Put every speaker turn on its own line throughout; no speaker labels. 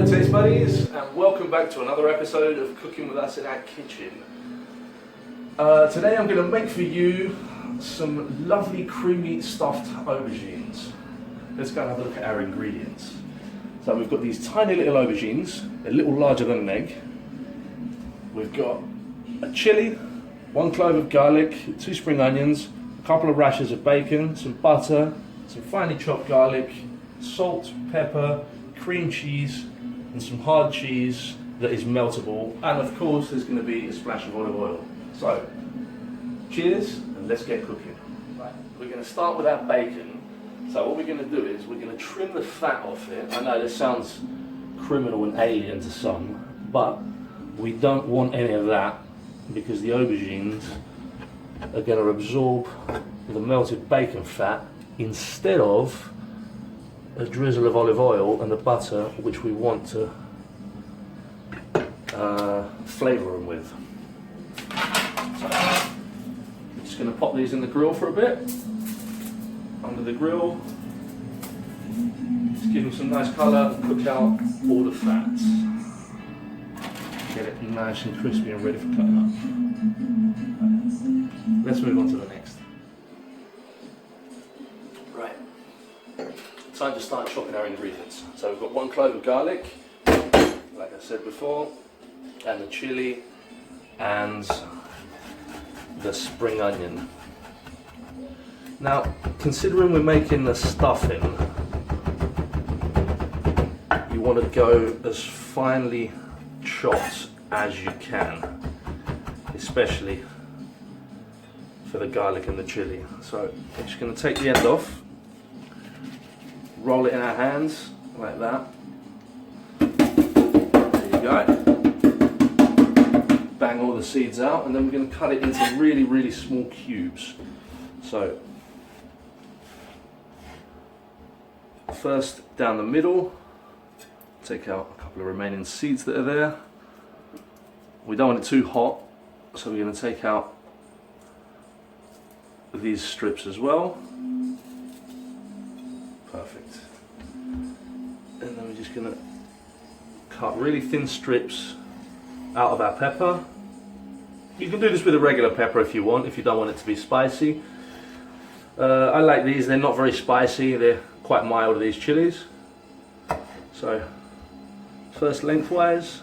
Hello taste buddies, and welcome back to another episode of Cooking with Us in Our Kitchen. Today I'm going to make for you some lovely creamy stuffed aubergines. Let's go and have a look at our ingredients. So we've got these tiny little aubergines, they're a little larger than an egg. We've got a chilli, 1 clove of garlic, 2 spring onions, a couple of rashers of bacon, some butter, some finely chopped garlic, salt, pepper, cream cheese, and some hard cheese that is meltable, and of course there's going to be a splash of olive oil. So, cheers, and let's get cooking. Right, we're going to start with our bacon. So what we're going to do is we're going to trim the fat off it. I know this sounds criminal and alien to some, but we don't want any of that because the aubergines are going to absorb the melted bacon fat instead of a drizzle of olive oil and the butter, which we want to flavour them with. So I'm just going to pop these in the grill for a bit, under the grill, just give them some nice colour and cook out all the fats. Get it nice and crispy and ready for cutting up. Let's move on to the next. Right. Time to start chopping our ingredients. So we've got 1 clove of garlic, like I said before, and the chilli, and the spring onion. Now, considering we're making the stuffing, you want to go as finely chopped as you can, especially for the garlic and the chilli. So we're just going to take the end off, roll it in our hands like that. There you go. Bang all the seeds out, and then we're going to cut it into really, really small cubes. So first down the middle, take out a couple of remaining seeds that are there. We don't want it too hot, so we're going to take out these strips as well. Perfect. And then we're just going to cut really thin strips out of our pepper. You can do this with a regular pepper if you want, if you don't want it to be spicy. I like these, they're not very spicy, they're quite mild, these chilies. So first lengthwise,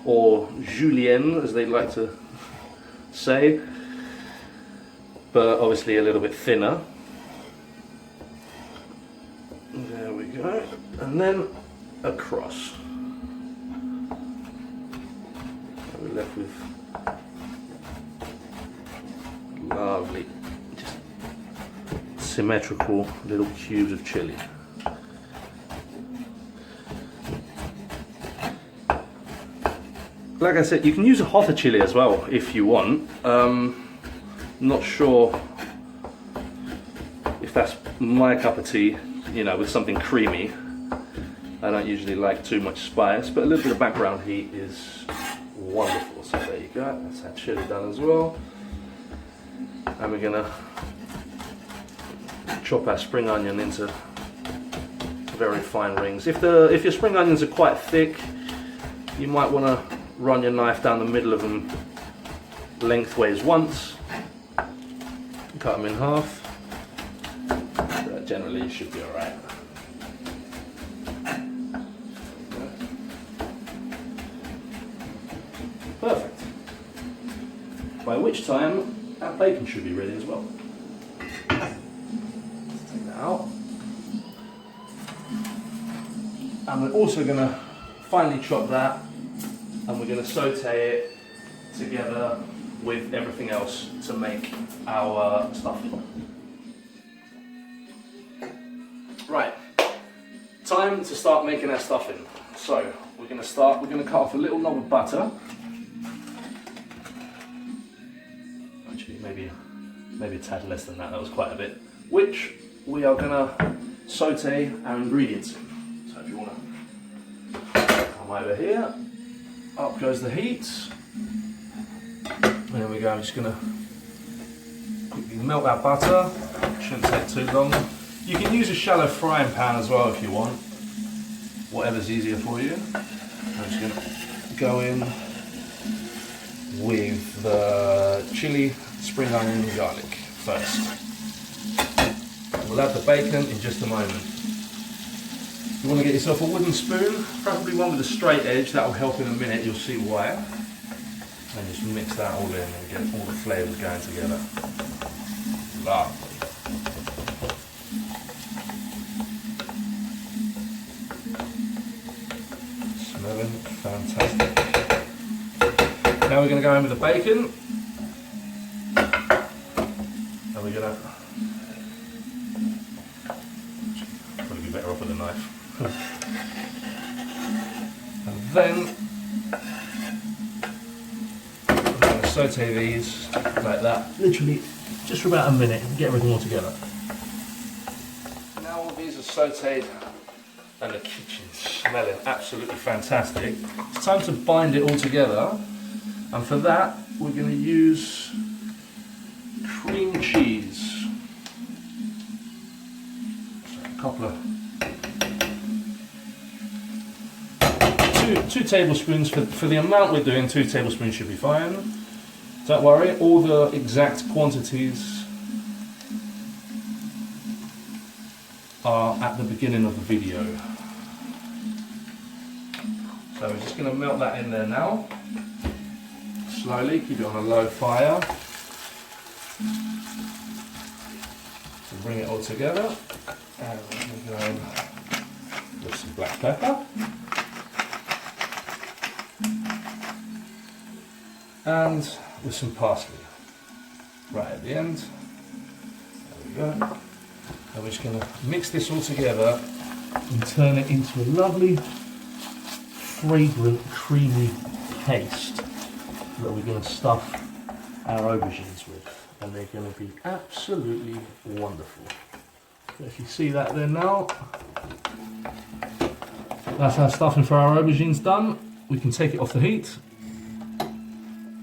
or julienne as they like to say, but obviously a little bit thinner. There we go, and then across. So we're left with lovely, just symmetrical little cubes of chili. Like I said, you can use a hotter chili as well if you want. Not sure if that's my cup of tea, you know, with something creamy. I don't usually like too much spice, but a little bit of background heat is wonderful. So there you go, that's our chili done as well. And we're gonna chop our spring onion into very fine rings. If your spring onions are quite thick, you might want to run your knife down the middle of them lengthways once, cut them in half. But generally you should be alright. Perfect. By which time our bacon should be ready as well. Let's take that out. And we're also going to finely chop that, and we're going to saute it together with everything else to make our stuffing. Right, time to start making our stuffing. So we're going to cut off a little knob of butter. Actually, maybe a tad less than that, that was quite a bit. Which we are going to saute our ingredients in. So if you want to come over here, up goes the heat. There we go, I'm just going to quickly melt that butter. Shouldn't take too long. You can use a shallow frying pan as well if you want. whatever's easier for you. I'm just going to go in with the chili, spring onion and garlic first. We'll add the bacon in just a moment. You want to get yourself a wooden spoon, preferably one with a straight edge. That will help in a minute, you'll see why. And just mix that all in and get all the flavours going together. Lovely. Smelling fantastic. Now we're going to go in with the bacon. And we're going to probably be better off with a knife. And then I'm going to saute these like that, literally just for about a minute and get everything all together. Now all these are sauteed and the kitchen's smelling absolutely fantastic. It's time to bind it all together, and for that we're going to use cream cheese. So a couple of two tablespoons for the amount we're doing. 2 tablespoons should be fine. Don't worry, all the exact quantities are at the beginning of the video. So we're just going to melt that in there now. Slowly, keep it on a low fire. So bring it all together. And we're going with some black pepper. And with some parsley. Right at the end. There we go. And we're just going to mix this all together and turn it into a lovely, fragrant, creamy paste that we're going to stuff our aubergines with. And they're going to be absolutely wonderful. So if you see that there now, that's our stuffing for our aubergines done. We can take it off the heat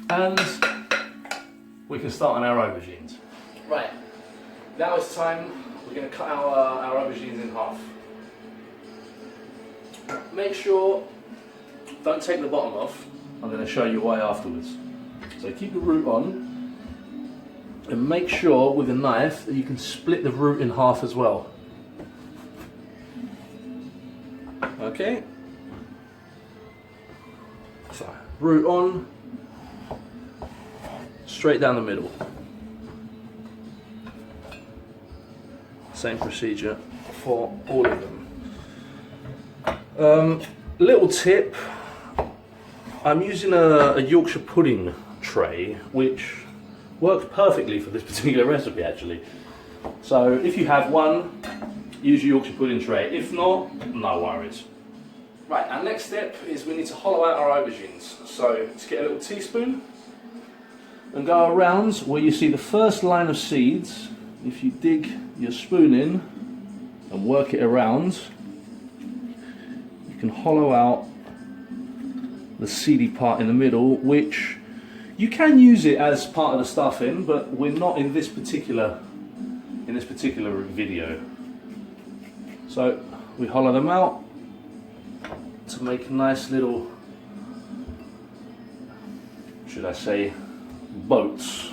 and we can start on our aubergines. Right, now it's time. We're going to cut our aubergines in half. Make sure, don't take the bottom off. I'm going to show you why afterwards. So keep the root on and make sure with a knife that you can split the root in half as well. Okay. So root on, straight down the middle. Same procedure for all of them. Little tip, I'm using a Yorkshire pudding tray which works perfectly for this particular recipe actually. So if you have one, use your Yorkshire pudding tray. If not, no worries. Right, our next step is we need to hollow out our aubergines. So let's get a little teaspoon and go around where you see the first line of seeds. If you dig your spoon in and work it around, you can hollow out the seedy part in the middle, which you can use it as part of the stuffing, but we're not in this particular video. So we hollow them out to make nice little, should I say, boats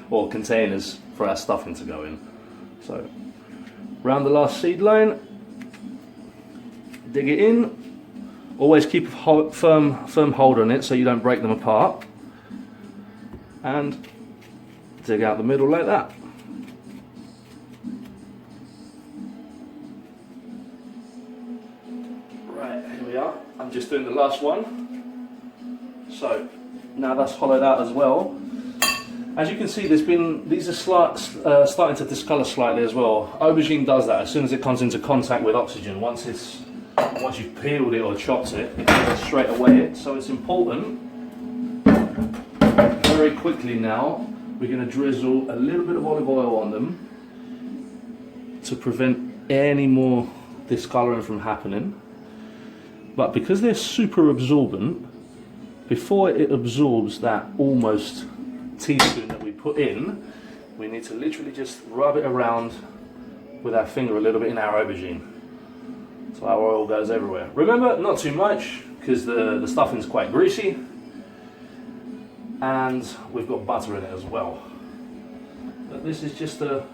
or containers for our stuffing to go in. So round the last seed line, dig it in. Always keep a firm hold on it so you don't break them apart, and dig out the middle like that. Right, here we are. I'm just doing the last one. So now that's hollowed out as well. As you can see, these are starting to discolour slightly as well. Aubergine does that as soon as it comes into contact with oxygen. Once you've peeled it or chopped it, it goes straight away. So it's important. Very quickly now, we're going to drizzle a little bit of olive oil on them to prevent any more discolouring from happening. But because they're super absorbent, before it absorbs that almost teaspoon that we put in, we need to literally just rub it around with our finger a little bit in our aubergine. So our oil goes everywhere. Remember, not too much, because the stuffing's quite greasy. And we've got butter in it as well. But this is just to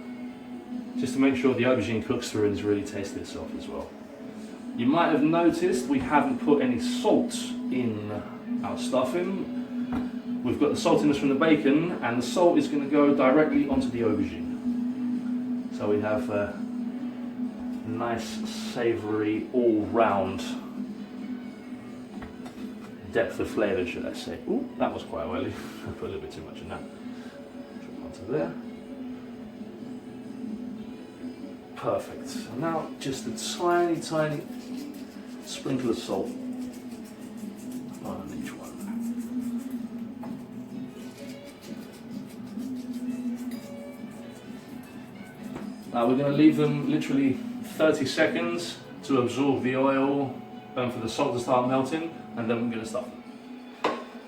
make sure the aubergine cooks through and has really tasted itself as well. You might have noticed we haven't put any salt in our stuffing. We've got the saltiness from the bacon, and the salt is going to go directly onto the aubergine. So we have a nice, savoury, all-round depth of flavour, should I say. Ooh, that was quite oily. I put a little bit too much in that. Drop onto there. Perfect. And now just a tiny, tiny sprinkle of salt on each one. Now we're going to leave them literally 30 seconds to absorb the oil and for the salt to start melting, and then we're going to stuff them.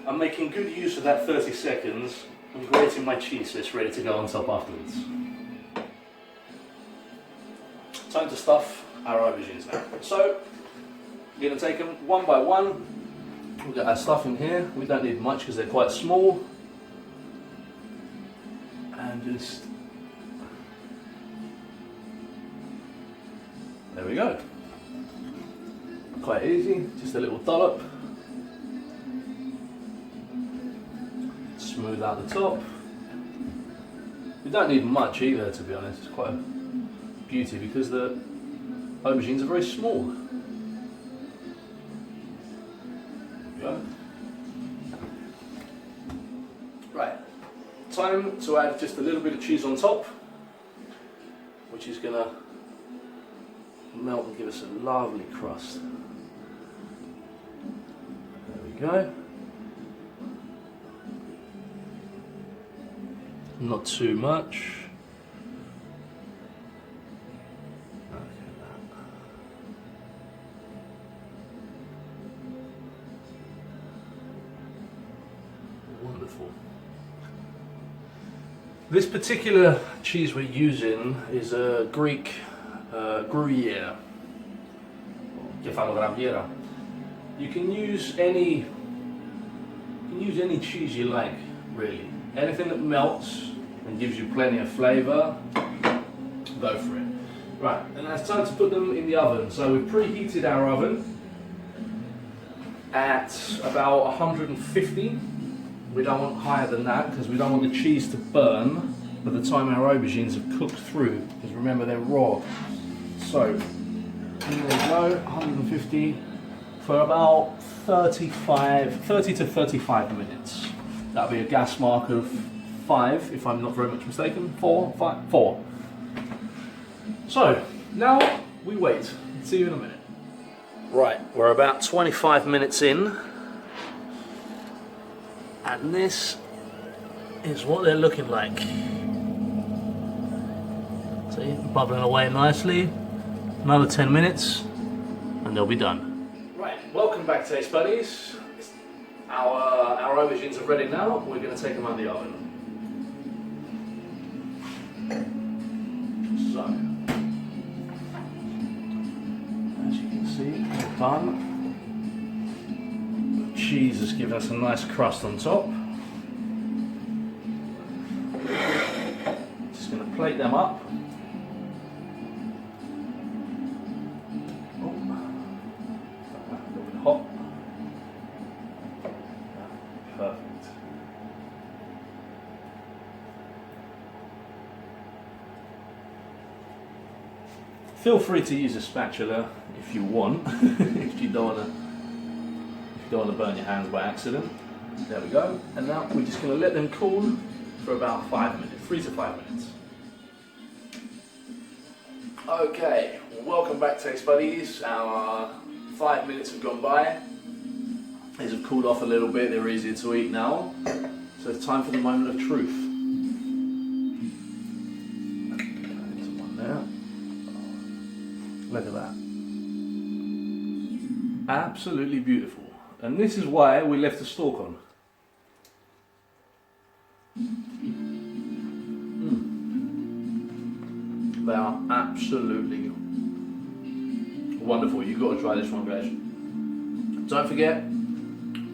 I'm making good use of that 30 seconds. I'm grating my cheese so it's ready to go on top afterwards. Time to stuff our aubergines now. So, we're going to take them one by one. We've got our stuff in here. We don't need much because they're quite small. And just... there we go. Quite easy, just a little dollop. Smooth out the top. We don't need much either, to be honest. It's quite a beauty because the aubergines are very small. There we go. Right, time to add just a little bit of cheese on top, which is gonna melt and give us a lovely crust. There we go. Not too much. Wonderful. This particular cheese we're using is a Greek Gruyere. You can use any cheese you like, really. Anything that melts and gives you plenty of flavour, go for it. Right, and now it's time to put them in the oven. So we've preheated our oven at about 150. We don't want higher than that because we don't want the cheese to burn by the time our aubergines have cooked through, because remember they're raw. So here we go, 150 for about 30 to 35 minutes. That'll be a gas mark of 5, if I'm not very much mistaken. 4. So now we wait. See you in a minute. Right, we're about 25 minutes in, and this is what they're looking like. See, bubbling away nicely. Another 10 minutes and they'll be done. Right, welcome back, taste buddies. Our aubergines are ready now. We're going to take them out of the oven. So, as you can see, they're done. The cheese has given us a nice crust on top. Just going to plate them up. Hot. Perfect. Feel free to use a spatula if you want, if you don't want to burn your hands by accident. There we go. And now we're just going to let them cool for about 5 minutes, 3 to 5 minutes. Okay, welcome back, taste buddies. Our 5 minutes have gone by. These have cooled off a little bit, they're easier to eat now. So it's time for the moment of truth. Into one there. Look at that. Absolutely beautiful. And this is why we left the stalk on. They are absolutely wonderful. You've got to try this one, guys. Don't forget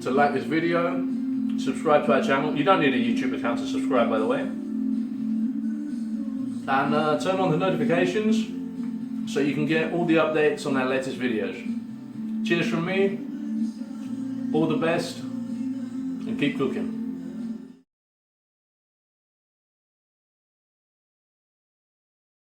to like this video, subscribe to our channel. You don't need a YouTube account to subscribe, by the way. And turn on the notifications so you can get all the updates on our latest videos. Cheers from me, all the best, and keep cooking.